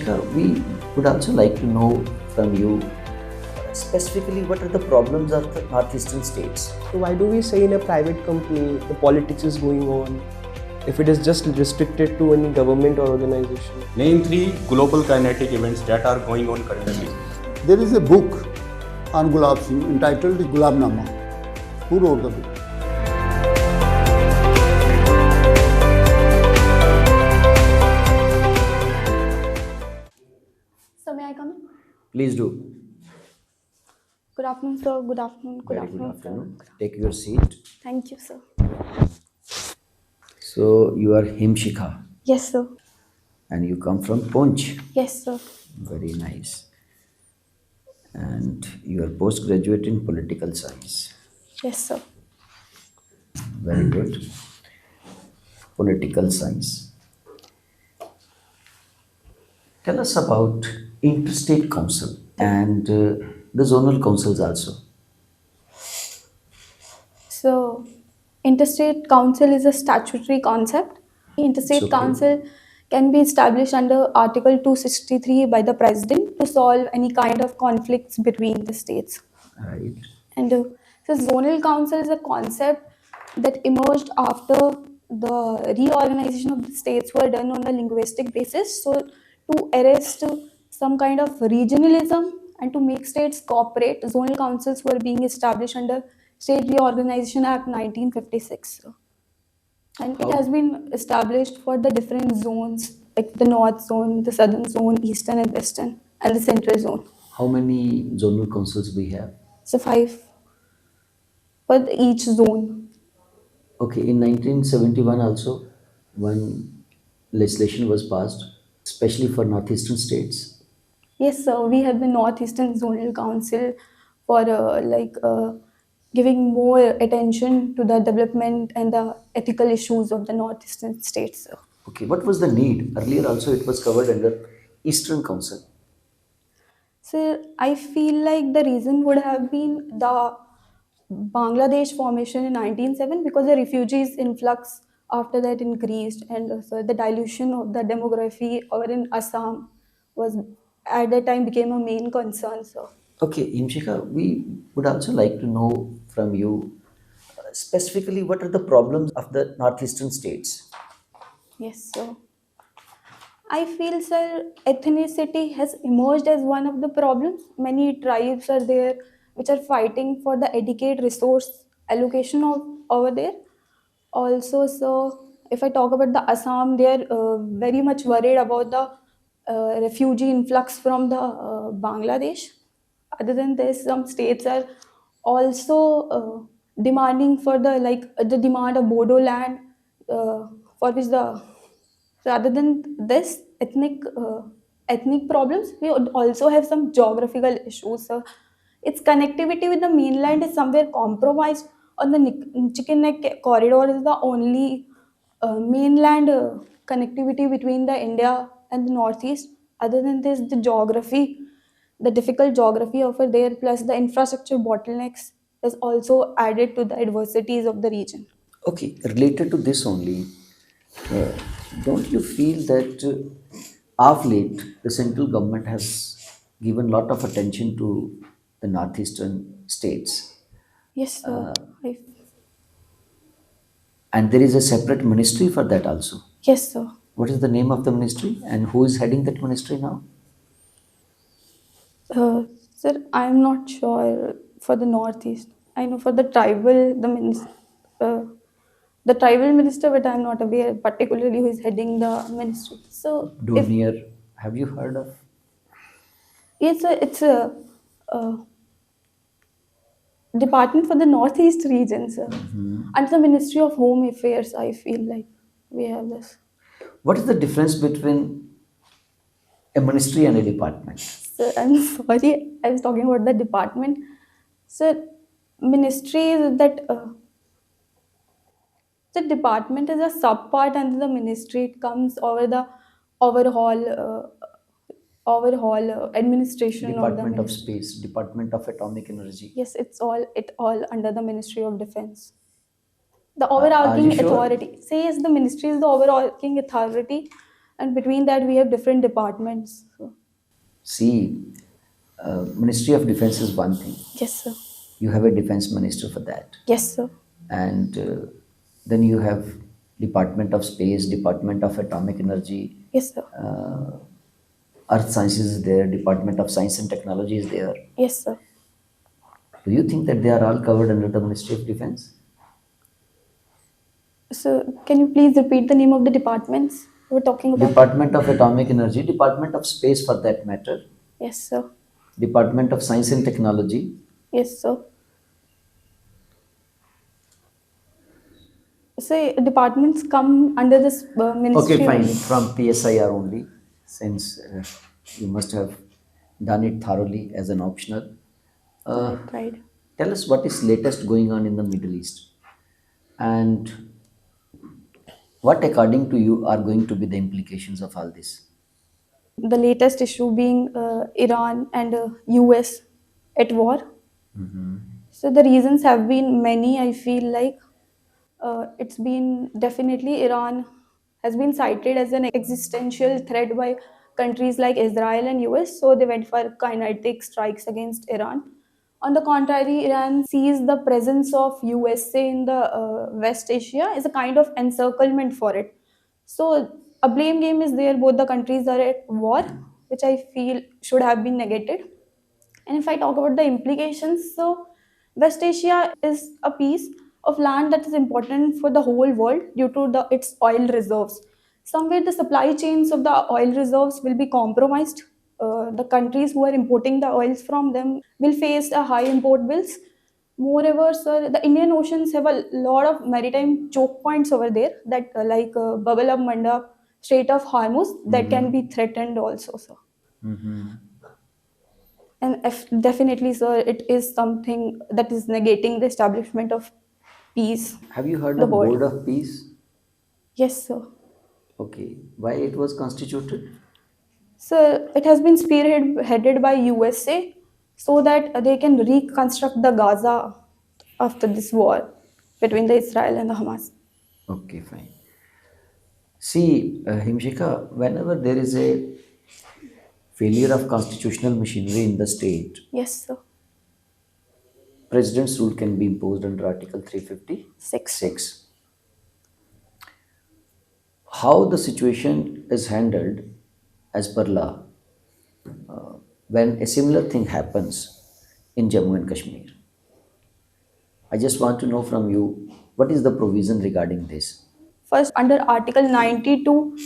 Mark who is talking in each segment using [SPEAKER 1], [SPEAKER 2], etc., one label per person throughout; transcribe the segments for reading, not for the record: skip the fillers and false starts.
[SPEAKER 1] Himshikha, we would also like to know from you specifically what are the problems of the Northeastern states?
[SPEAKER 2] So why do we say in a private company the politics is going on if it is just restricted to any government or organization?
[SPEAKER 3] Name 3 global kinetic events that are going on currently.
[SPEAKER 4] There is a book on Gulab Singh entitled Gulabnama. Who wrote the book?
[SPEAKER 5] So may I come in?
[SPEAKER 1] Please do.
[SPEAKER 5] Good afternoon, sir. Good afternoon.
[SPEAKER 1] Very good afternoon. Take your seat.
[SPEAKER 5] Thank you, sir.
[SPEAKER 1] So you are Himshikha
[SPEAKER 5] Yes, sir.
[SPEAKER 1] and you come from Punch.
[SPEAKER 5] Yes, sir.
[SPEAKER 1] Very nice. And you are postgraduate in political science.
[SPEAKER 5] Yes, sir.
[SPEAKER 1] Very good. Political science. Tell us about Interstate Council and the zonal councils also.
[SPEAKER 5] So, Interstate Council is a statutory concept. Interstate
[SPEAKER 1] okay.
[SPEAKER 5] Council can be established under Article 263 by the President to solve any kind of conflicts between the states.
[SPEAKER 1] Right.
[SPEAKER 5] And so zonal council is a concept that emerged after the reorganization of the states were done on a linguistic basis. So to arrest some kind of regionalism and to make states cooperate, zonal councils were being established under State Reorganization Act 1956. And it has been established for the different zones, like the North Zone, the Southern Zone, Eastern and Western, and the Central Zone.
[SPEAKER 1] How many zonal councils we have?
[SPEAKER 5] So 5 for each zone.
[SPEAKER 1] Okay, in 1971 also, one legislation was passed, especially for Northeastern states.
[SPEAKER 5] Yes, sir. We have the Northeastern Zonal Council for giving more attention to the development and the ethical issues of the Northeastern states. Sir.
[SPEAKER 1] Okay, what was the need? Earlier also it was covered under Eastern Council.
[SPEAKER 5] So I feel like the reason would have been the Bangladesh formation in 1907 because the refugees influx after that increased, and so the dilution of the demography over in Assam was at that time became a main concern. So
[SPEAKER 1] Okay, Himshikha, we would also like to know from you specifically what are the problems of the Northeastern states?
[SPEAKER 5] yes, so I feel, sir, ethnicity has emerged as one of the problems. Many tribes are there which are fighting for the adequate resource allocation over there. Also, so if I talk about the Assam, they are very much worried about the refugee influx from the Bangladesh. Other than this, some states are also demanding for the demand of Bodo land, for which the rather than this ethnic problems, we would also have some geographical issues. Its connectivity with the mainland is somewhere compromised. On the Chicken Neck corridor is the only mainland connectivity between the India and the Northeast. Other than this, the geography, the difficult geography over there, plus the infrastructure bottlenecks, is also added to the adversities of the region.
[SPEAKER 1] Okay, related to this only, uh, don't you feel that of late the central government has given lot of attention to the Northeastern states?
[SPEAKER 5] Yes, sir.
[SPEAKER 1] And there is a separate ministry for that also.
[SPEAKER 5] Yes, sir.
[SPEAKER 1] What is the name of the ministry and who is heading that ministry now?
[SPEAKER 5] Sir, I'm not sure for the Northeast. I know for the tribal, the tribal minister, but I'm not aware particularly who is heading the ministry. So,
[SPEAKER 1] Donier, have you heard of?
[SPEAKER 5] yes, sir, it's a department for the Northeast region, sir. Under the Ministry of Home Affairs, I feel like we have this.
[SPEAKER 1] What is the difference between a ministry and a department?
[SPEAKER 5] Sir, I'm sorry, I was talking about the department. Sir, ministry is that the department is a sub part under the ministry. It comes over the overall administration of the
[SPEAKER 1] Department of
[SPEAKER 5] ministry.
[SPEAKER 1] Space, Department of Atomic Energy.
[SPEAKER 5] Yes, it all under the Ministry of Defense. The overarching
[SPEAKER 1] sure?
[SPEAKER 5] authority says the ministry is the overarching authority and between that we have different departments. So,
[SPEAKER 1] See, Ministry of Defense is one thing.
[SPEAKER 5] yes, sir.
[SPEAKER 1] You have a defense minister for that.
[SPEAKER 5] Yes, sir.
[SPEAKER 1] And then you have Department of Space, Department of Atomic Energy,
[SPEAKER 5] Yes, sir.
[SPEAKER 1] Earth Sciences is there, Department of Science and Technology is there.
[SPEAKER 5] Yes, sir.
[SPEAKER 1] Do you think that they are all covered under the Ministry of Defense?
[SPEAKER 5] So, can you please repeat the name of the departments we're talking about?
[SPEAKER 1] Department of Atomic Energy, Department of Space for that matter,
[SPEAKER 5] Yes, sir.
[SPEAKER 1] Department of Science and Technology.
[SPEAKER 5] Yes, sir. Say departments come under this ministry.
[SPEAKER 1] Okay, fine,
[SPEAKER 5] only.
[SPEAKER 1] from PSIR only, since you must have done it thoroughly as an optional.
[SPEAKER 5] I tried.
[SPEAKER 1] Tell us what is latest going on in the Middle East, and what according to you are going to be the implications of all this?
[SPEAKER 5] The latest issue being Iran and US at war. So the reasons have been many. I feel like it's been definitely Iran has been cited as an existential threat by countries like Israel and US. So they went for kinetic strikes against Iran. On the contrary, Iran sees the presence of USA in the West Asia as a kind of encirclement for it. So a blame game is there. Both the countries are at war, which I feel should have been negated. And if I talk about the implications, so West Asia is a piece of land that is important for the whole world due to its oil reserves. Somewhere the supply chains of the oil reserves will be compromised. The countries who are importing the oils from them will face a high import bills. Moreover, sir, the Indian Oceans have a lot of maritime choke points over there that like Bubble of Manda, Strait of Hormuz, that can be threatened also, sir. And if, definitely, sir, it is something that is negating the establishment of peace.
[SPEAKER 1] Have you heard
[SPEAKER 5] The
[SPEAKER 1] of
[SPEAKER 5] world.
[SPEAKER 1] Board of Peace?
[SPEAKER 5] Yes, sir.
[SPEAKER 1] Okay, why it was constituted?
[SPEAKER 5] So it has been spearheaded by USA so that they can reconstruct the Gaza after this war between the Israel and the Hamas.
[SPEAKER 1] Okay, fine. See, Himshikha, whenever there is a failure of constitutional machinery in the state,
[SPEAKER 5] Yes, sir.
[SPEAKER 1] President's rule can be imposed under Article 356.
[SPEAKER 5] 6.
[SPEAKER 1] How the situation is handled as per law when a similar thing happens in Jammu and Kashmir? I just want to know from you, what is the provision regarding this?
[SPEAKER 5] First, under Article 92,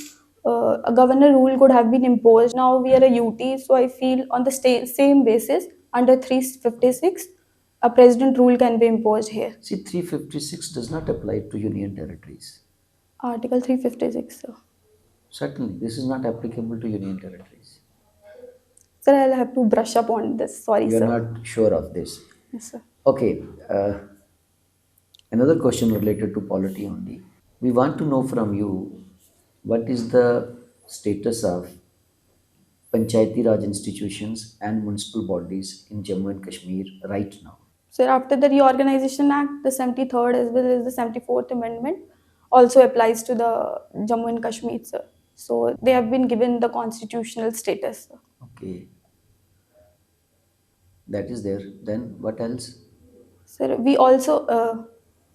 [SPEAKER 5] a governor rule could have been imposed. Now we are a UT, so I feel on the same basis, under 356, a president rule can be imposed here.
[SPEAKER 1] See, 356 does not apply to union territories.
[SPEAKER 5] Article 356, sir.
[SPEAKER 1] Certainly, this is not applicable to union territories.
[SPEAKER 5] Sir, I'll have to brush up on this. Sorry,
[SPEAKER 1] You are
[SPEAKER 5] sir.
[SPEAKER 1] not sure of this.
[SPEAKER 5] Yes, sir.
[SPEAKER 1] Okay, another question related to polity only. We want to know from you, what is the status of Panchayati Raj institutions and municipal bodies in Jammu and Kashmir right now?
[SPEAKER 5] Sir, after the Reorganization Act, the 73rd as well as the 74th Amendment also applies to the Jammu and Kashmir, sir. So they have been given the constitutional status, sir.
[SPEAKER 1] Okay, that is there. Then what else?
[SPEAKER 5] Sir, we also,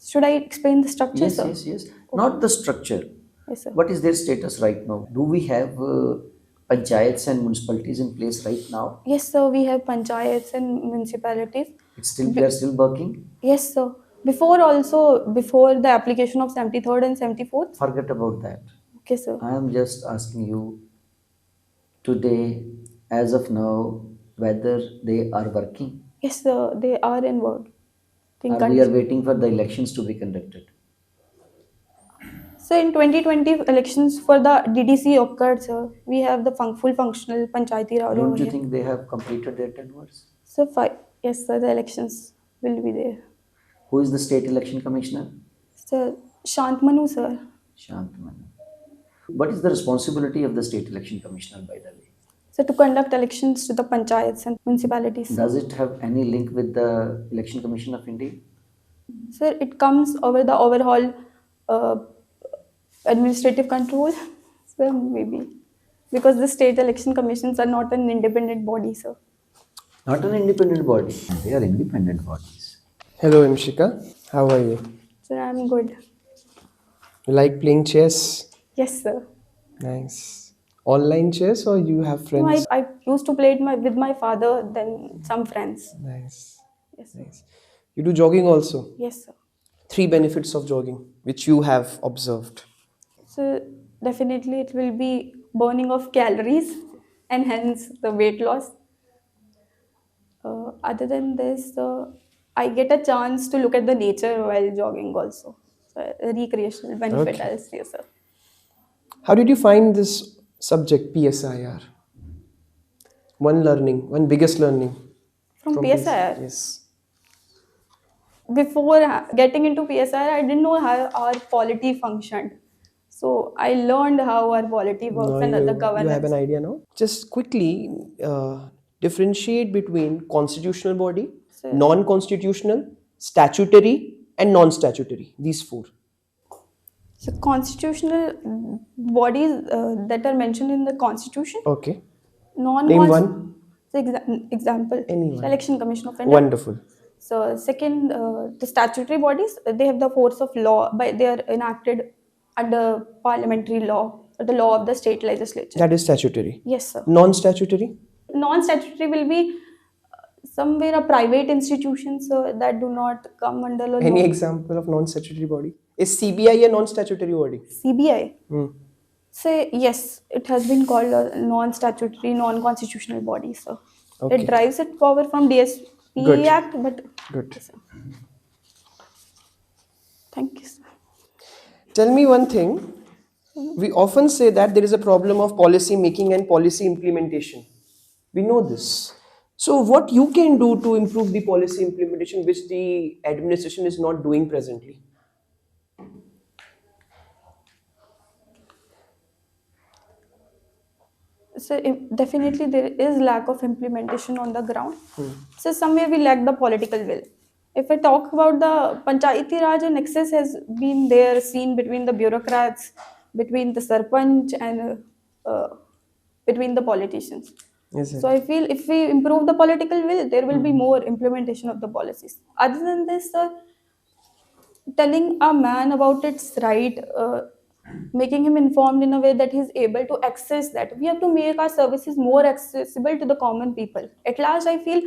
[SPEAKER 5] should I explain the structure,
[SPEAKER 1] Yes,
[SPEAKER 5] sir?
[SPEAKER 1] yes, yes. Not the structure.
[SPEAKER 5] Yes, sir.
[SPEAKER 1] What is their status right now? Do we have panchayats and municipalities in place right now?
[SPEAKER 5] Yes, sir, we have panchayats and municipalities.
[SPEAKER 1] They are still working?
[SPEAKER 5] Yes, sir. Before the application of 73rd and 74th.
[SPEAKER 1] Forget about that.
[SPEAKER 5] Okay, sir.
[SPEAKER 1] I am just asking you today, as of now, whether they are working,
[SPEAKER 5] Yes, sir, they are in work.
[SPEAKER 1] or we are waiting for the elections to be conducted.
[SPEAKER 5] So in 2020 elections for the DDC occurred, sir. We have the full functional Panchayati Raj
[SPEAKER 1] Don't
[SPEAKER 5] over
[SPEAKER 1] you
[SPEAKER 5] here.
[SPEAKER 1] think they have completed their tenures?
[SPEAKER 5] So yes, sir, the elections will be there.
[SPEAKER 1] Who is the state election commissioner?
[SPEAKER 5] Sir, Shantmanu, sir.
[SPEAKER 1] Shantmanu. What is the responsibility of the state election commissioner, by the way?
[SPEAKER 5] So to conduct elections to the panchayats and municipalities. Sir.
[SPEAKER 1] Does it have any link with the Election Commission of India?
[SPEAKER 5] Sir, it comes over the overall administrative control. So maybe because the state election commissions are not an independent body, sir.
[SPEAKER 1] Not an independent body. They are independent bodies.
[SPEAKER 2] Hello, Himshikha. How are you?
[SPEAKER 5] So I'm good.
[SPEAKER 2] You like playing chess?
[SPEAKER 5] Yes, sir.
[SPEAKER 2] Nice. Online chess or you have
[SPEAKER 5] No,
[SPEAKER 2] friends?
[SPEAKER 5] I used to play it with my father, then some friends.
[SPEAKER 2] Nice.
[SPEAKER 5] Yes, sir.
[SPEAKER 2] Nice. You do jogging also?
[SPEAKER 5] Yes, sir.
[SPEAKER 2] 3 benefits of jogging, which you have observed.
[SPEAKER 5] So definitely it will be burning of calories and hence the weight loss. Other than this, I get a chance to look at the nature while jogging also. So a recreational benefit,
[SPEAKER 2] Okay.
[SPEAKER 5] I'll say, sir.
[SPEAKER 2] How did you find this subject, PSIR? One biggest learning
[SPEAKER 5] From
[SPEAKER 2] from
[SPEAKER 5] PSIR,
[SPEAKER 2] Yes.
[SPEAKER 5] before getting into PSIR, I didn't know how our polity functioned. So I learned how our polity works
[SPEAKER 2] Now
[SPEAKER 5] and the
[SPEAKER 2] you have an
[SPEAKER 5] governance.
[SPEAKER 2] idea now? Just quickly differentiate between constitutional body,
[SPEAKER 5] So,
[SPEAKER 2] non-constitutional, statutory, and non-statutory. These four.
[SPEAKER 5] so constitutional bodies that are mentioned in the constitution,
[SPEAKER 2] Okay.
[SPEAKER 5] non
[SPEAKER 2] Name one.
[SPEAKER 5] So example,
[SPEAKER 2] Anyone.
[SPEAKER 5] Election Commission of India.
[SPEAKER 2] Wonderful.
[SPEAKER 5] So second, the statutory bodies, they have the force of law, but they are enacted under parliamentary law or the law of the state legislature.
[SPEAKER 2] That is statutory.
[SPEAKER 5] Yes, sir.
[SPEAKER 2] Non-statutory.
[SPEAKER 5] Non-statutory will be somewhere a private institution, so that do not come under the
[SPEAKER 2] Any
[SPEAKER 5] law.
[SPEAKER 2] example of non-statutory body? Is CBI a non-statutory body?
[SPEAKER 5] CBI.
[SPEAKER 2] Hmm.
[SPEAKER 5] Say yes, it has been called a non-statutory, non-constitutional body. So
[SPEAKER 2] Okay.
[SPEAKER 5] it derives its power from DSP
[SPEAKER 2] Good.
[SPEAKER 5] Act, but
[SPEAKER 2] Good.
[SPEAKER 5] yes, sir. Thank you, sir.
[SPEAKER 2] Tell me one thing. We often say that there is a problem of policy making and policy implementation. We know this. So, what you can do to improve the policy implementation, which the administration is not doing presently?
[SPEAKER 5] So definitely there is lack of implementation on the ground. So somewhere we lack the political will. If I talk about the Panchayati Raj, an excess has been there seen between the bureaucrats, between the sarpanch and between the politicians.
[SPEAKER 2] Is it?
[SPEAKER 5] So I feel if we improve the political will, there will be more implementation of the policies. Other than this, telling a man about its right, making him informed in a way that he's able to access that. We have to make our services more accessible to the common people. At last, I feel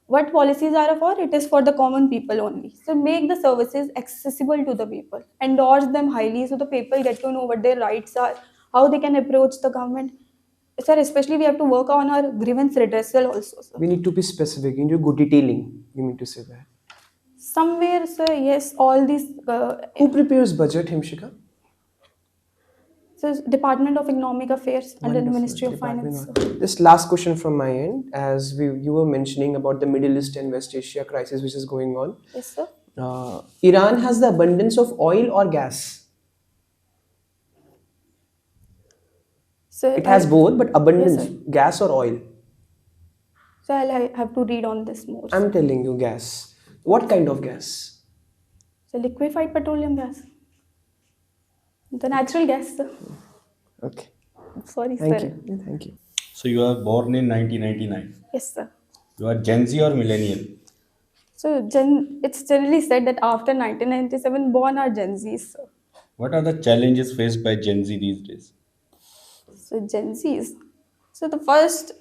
[SPEAKER 5] what policies are for, it is for the common people only. So make the services accessible to the people, endorse them highly so the people get to know what their rights are, how they can approach the government. Sir, especially we have to work on our grievance redressal also. Sir.
[SPEAKER 2] We need to be specific. You need to go detailing. You mean to say that.
[SPEAKER 5] Somewhere, sir, yes, all these.
[SPEAKER 2] Who prepares budget, Himshikha?
[SPEAKER 5] So Department of Economic Affairs under the
[SPEAKER 2] Wonderful.
[SPEAKER 5] Ministry of
[SPEAKER 2] Department
[SPEAKER 5] Finance.
[SPEAKER 2] of- This last question from my end, as you were mentioning about the Middle East and West Asia crisis which is going on.
[SPEAKER 5] Yes, sir.
[SPEAKER 2] Iran has the abundance of oil or gas?
[SPEAKER 5] So
[SPEAKER 2] It has both, but abundance,
[SPEAKER 5] Yes, sir.
[SPEAKER 2] gas or oil?
[SPEAKER 5] So I'll have to read on this more.
[SPEAKER 2] I'm telling you, gas. What kind of gas?
[SPEAKER 5] So liquefied petroleum gas. The natural gas, sir.
[SPEAKER 2] Okay.
[SPEAKER 5] Sorry,
[SPEAKER 2] Thank
[SPEAKER 5] sir.
[SPEAKER 2] you. Yeah, thank you.
[SPEAKER 3] So you are born in 1999.
[SPEAKER 5] Yes, sir.
[SPEAKER 3] You are Gen Z or millennial?
[SPEAKER 5] So it's generally said that after 1997 born are Gen Zs, sir.
[SPEAKER 3] What are the challenges faced by Gen Z these days?
[SPEAKER 5] So Gen Zs. So the first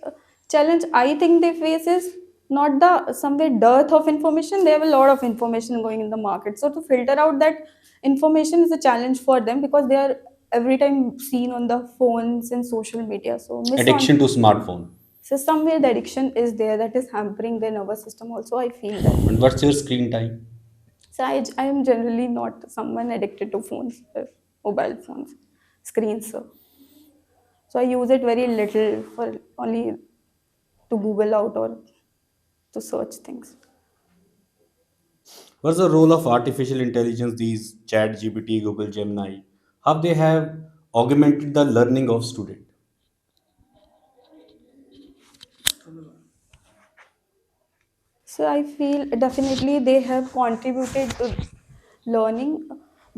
[SPEAKER 5] challenge I think they face is not the somewhere dearth of information. They have a lot of information going in the market. So to filter out that information is a challenge for them because they are every time seen on the phones and social media. So
[SPEAKER 3] Addiction to smartphone.
[SPEAKER 5] So somewhere the addiction is there that is hampering their nervous system. Also, I feel that.
[SPEAKER 3] And what's your screen time?
[SPEAKER 5] So I am generally not someone addicted to phones, mobile phones, screens. So I use it very little for only to Google out or to search things.
[SPEAKER 3] What's the role of artificial intelligence, these Chat GPT, Google Gemini? How they have augmented the learning of student?
[SPEAKER 5] So I feel definitely they have contributed to learning,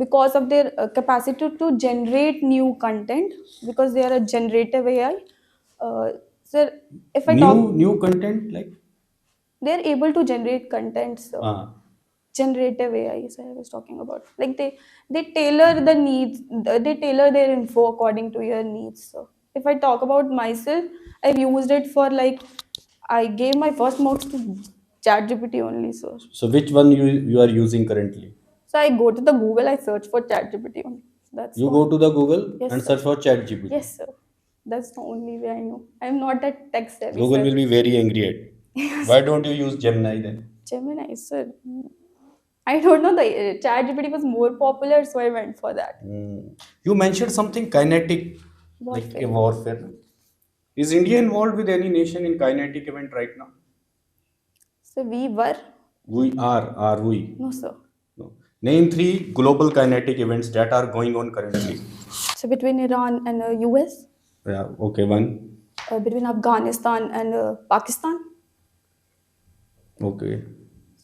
[SPEAKER 5] because of their capacity to generate new content, because they are a generative AI. Sir, if I talk,
[SPEAKER 3] New content like
[SPEAKER 5] they're able to generate content. So
[SPEAKER 3] ah
[SPEAKER 5] generative AI is what I was talking about. Like they tailor the needs, they tailor their info according to your needs. So if I talk about myself, I've used it for like I gave my first marks to ChatGPT only.
[SPEAKER 3] so which one you are using currently?
[SPEAKER 5] So I go to the Google, I search for ChatGPT only. That's
[SPEAKER 3] You
[SPEAKER 5] the
[SPEAKER 3] go
[SPEAKER 5] only.
[SPEAKER 3] to the Google
[SPEAKER 5] Yes,
[SPEAKER 3] and
[SPEAKER 5] sir.
[SPEAKER 3] search for ChatGPT.
[SPEAKER 5] Yes, sir. That's the only way I know. I'm not that tech savvy,
[SPEAKER 3] Google
[SPEAKER 5] sir.
[SPEAKER 3] will be very angry at. Why don't you use Gemini then?
[SPEAKER 5] Gemini, sir. I don't know. The ChatGPT was more popular, so I went for that.
[SPEAKER 3] You mentioned something kinetic, like a
[SPEAKER 5] Warfare.
[SPEAKER 3] warfare. Is India involved with any nation in kinetic event right now?
[SPEAKER 5] So we were.
[SPEAKER 3] Are we?
[SPEAKER 5] No, sir.
[SPEAKER 3] No. Name three global kinetic events that are going on currently.
[SPEAKER 5] So between Iran and US,
[SPEAKER 3] Yeah, okay, one.
[SPEAKER 5] between Afghanistan and Pakistan.
[SPEAKER 3] Okay.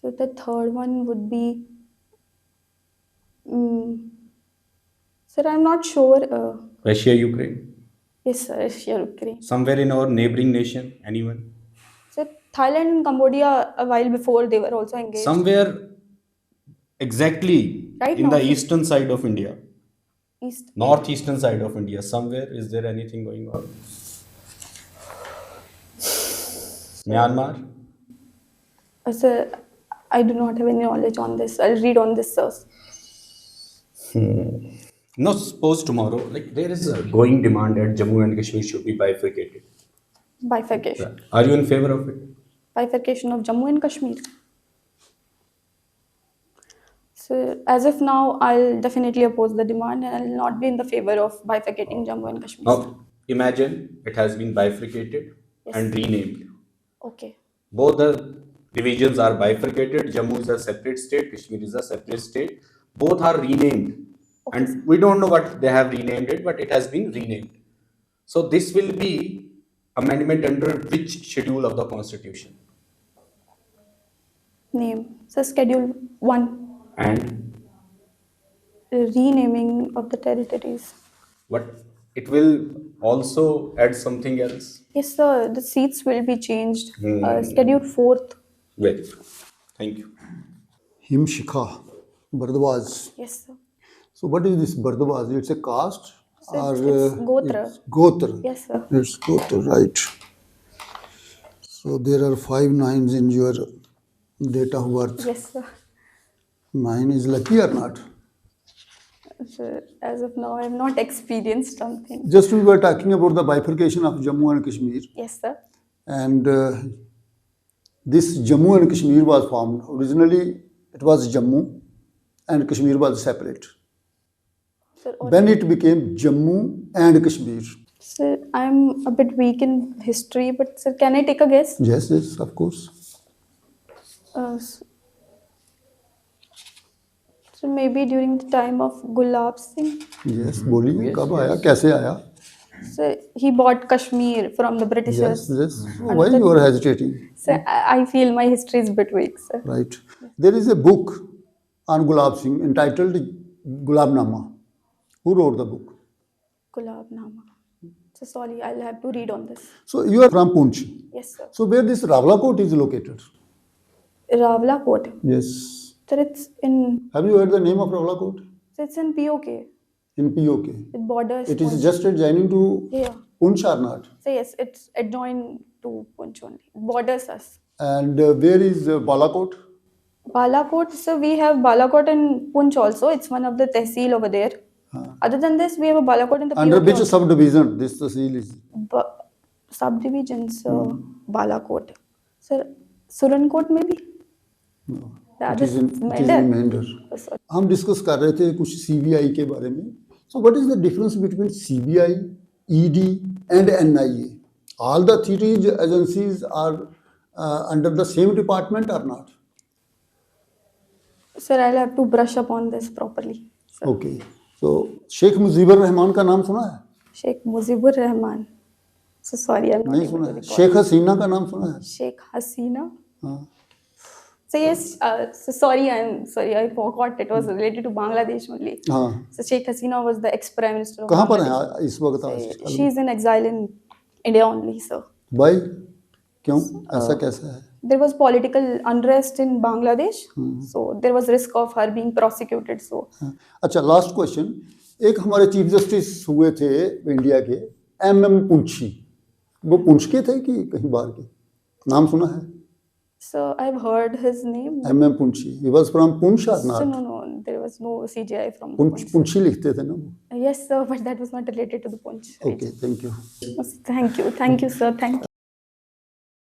[SPEAKER 5] So the third one would be. Um, sir, I'm not sure.
[SPEAKER 3] Russia, Ukraine.
[SPEAKER 5] Yes, sir. Russia, Ukraine.
[SPEAKER 3] Somewhere in our neighboring nation, anyone?
[SPEAKER 5] So Thailand and Cambodia, a while before, they were also engaged.
[SPEAKER 3] Somewhere exactly
[SPEAKER 5] Right
[SPEAKER 3] in
[SPEAKER 5] now,
[SPEAKER 3] the
[SPEAKER 5] sir.
[SPEAKER 3] eastern side of India,
[SPEAKER 5] East.
[SPEAKER 3] northeastern side of India. Somewhere is there anything going on? Myanmar.
[SPEAKER 5] Sir, I do not have any knowledge on this. I'll read on this, sir.
[SPEAKER 3] No, suppose tomorrow, like there is a going demand at Jammu and Kashmir should be bifurcated.
[SPEAKER 5] Bifurcation.
[SPEAKER 3] Are you in favor of it?
[SPEAKER 5] Bifurcation of Jammu and Kashmir. So as of now, I'll definitely oppose the demand and I'll not be in the favor of bifurcating Jammu and Kashmir.
[SPEAKER 3] Now, imagine it has been bifurcated
[SPEAKER 5] Yes.
[SPEAKER 3] and renamed.
[SPEAKER 5] Okay.
[SPEAKER 3] Both the divisions are bifurcated. Jammu is a separate state, Kashmir is a separate state. Both are renamed.
[SPEAKER 5] Okay,
[SPEAKER 3] And we don't know what they have renamed it, but it has been renamed. So this will be amendment under which schedule of the constitution?
[SPEAKER 5] Name. So Schedule 1.
[SPEAKER 3] And
[SPEAKER 5] Renaming of the territories.
[SPEAKER 3] what it will also add something else.
[SPEAKER 5] Yes, sir. The seats will be changed. Schedule 4th.
[SPEAKER 3] Well, thank you.
[SPEAKER 4] Himshikha Bhardwaj.
[SPEAKER 5] Yes, sir.
[SPEAKER 4] So what is this Bhardwaj? It's a caste
[SPEAKER 5] So
[SPEAKER 4] or
[SPEAKER 5] it's Gotra.
[SPEAKER 4] it's Gotra?
[SPEAKER 5] Yes, sir.
[SPEAKER 4] It's Gotra, right. So there are 5 nines in your date of birth.
[SPEAKER 5] Yes, sir.
[SPEAKER 4] 9 is lucky or not?
[SPEAKER 5] So as of now, I have not experienced something.
[SPEAKER 4] Just we were talking about the bifurcation of Jammu and Kashmir,
[SPEAKER 5] Yes, sir.
[SPEAKER 4] and this Jammu and Kashmir was formed. Originally, it was Jammu and Kashmir was separate.
[SPEAKER 5] Sir,
[SPEAKER 4] Then it became Jammu and Kashmir.
[SPEAKER 5] Sir, I'm a bit weak in history, but sir, can I take a guess?
[SPEAKER 4] Yes, yes, of course.
[SPEAKER 5] So maybe during the time of Gulab Singh.
[SPEAKER 4] Yes, बोलिए कब आया कैसे आया?
[SPEAKER 5] So he bought Kashmir from the Britishers.
[SPEAKER 4] Yes, yes. Why you are hesitating?
[SPEAKER 5] So I feel my history is a bit weak, sir.
[SPEAKER 4] Right. There is a book on Gulab Singh entitled Gulabnama. Who wrote the book?
[SPEAKER 5] Gulab Nama. So sorry, I'll have to read on this.
[SPEAKER 4] So you are from Punch.
[SPEAKER 5] Yes, sir.
[SPEAKER 4] So where this Rawalakot is located?
[SPEAKER 5] Rawalakot.
[SPEAKER 4] Yes.
[SPEAKER 5] Sir, it's in.
[SPEAKER 4] Have you heard the name of Rawalakot?
[SPEAKER 5] So it's in POK.
[SPEAKER 4] In POK.
[SPEAKER 5] It borders.
[SPEAKER 4] It is
[SPEAKER 5] Punch.
[SPEAKER 4] just adjoining to
[SPEAKER 5] Yeah.
[SPEAKER 4] Punch or not?
[SPEAKER 5] So yes, it's adjoined to Punch only. It borders us.
[SPEAKER 4] And where is Balakot?
[SPEAKER 5] Balakot, so we have Balakot in Punch also. It's one of the tehsil over there. Other than this, we have a Balakot in the
[SPEAKER 4] Under
[SPEAKER 5] POK
[SPEAKER 4] which
[SPEAKER 5] also.
[SPEAKER 4] subdivision this tehsil is?
[SPEAKER 5] Subdivisions, Balakot. Sir, Surankot maybe?
[SPEAKER 4] No.
[SPEAKER 5] The
[SPEAKER 4] It
[SPEAKER 5] other
[SPEAKER 4] is in
[SPEAKER 5] Mehnder.
[SPEAKER 4] Mehnder.
[SPEAKER 5] Oh, sorry.
[SPEAKER 4] हम discuss कर रहे थे कुछ CBI के बारे में. So what is the difference between CBI, ED and NIA? All the three agencies are under the same department or not?
[SPEAKER 5] Sir, I'll have to brush up on this properly. Sir.
[SPEAKER 4] Okay. So Sheikh Mujibur Rahman का नाम सुना है?
[SPEAKER 5] Sheikh Mujibur Rahman. So sorry, I'm not
[SPEAKER 4] नहीं
[SPEAKER 5] able
[SPEAKER 4] सुना
[SPEAKER 5] to
[SPEAKER 4] है.
[SPEAKER 5] recall.
[SPEAKER 4] Sheikh Hasina का नाम सुना है?
[SPEAKER 5] Sheikh Hasina.
[SPEAKER 4] हाँ.
[SPEAKER 5] So yes, so sorry, I'm sorry, I forgot it was related to Bangladesh only.
[SPEAKER 4] हाँ,
[SPEAKER 5] So Sheikh Hasina was the ex-prime minister of
[SPEAKER 4] कहाँ पर
[SPEAKER 5] Bangladesh.
[SPEAKER 4] हैं इस वक्त
[SPEAKER 5] So,
[SPEAKER 4] आजकल?
[SPEAKER 5] she's in exile in India only, sir.
[SPEAKER 4] भाई क्यों ऐसा कैसा है?
[SPEAKER 5] There was political unrest in Bangladesh, so there was risk of her being prosecuted. So
[SPEAKER 4] अच्छा, लास्ट क्वेश्चन, एक हमारे चीफ जस्टिस हुए थे इंडिया के, MM पुंछी, वो पुंछ के थे कि कहीं बाहर के? नाम सुना है?
[SPEAKER 5] so I've heard his name.
[SPEAKER 4] MM Punchhi, he was from Punch or
[SPEAKER 5] So
[SPEAKER 4] not?
[SPEAKER 5] no, there was no CGI from
[SPEAKER 4] Poonch
[SPEAKER 5] Punch.
[SPEAKER 4] Punchhi लिखते थे ना वो?
[SPEAKER 5] Yes, sir, but that was not related to the Punch.
[SPEAKER 4] Okay, thank you.
[SPEAKER 5] Thank you, sir, thank you.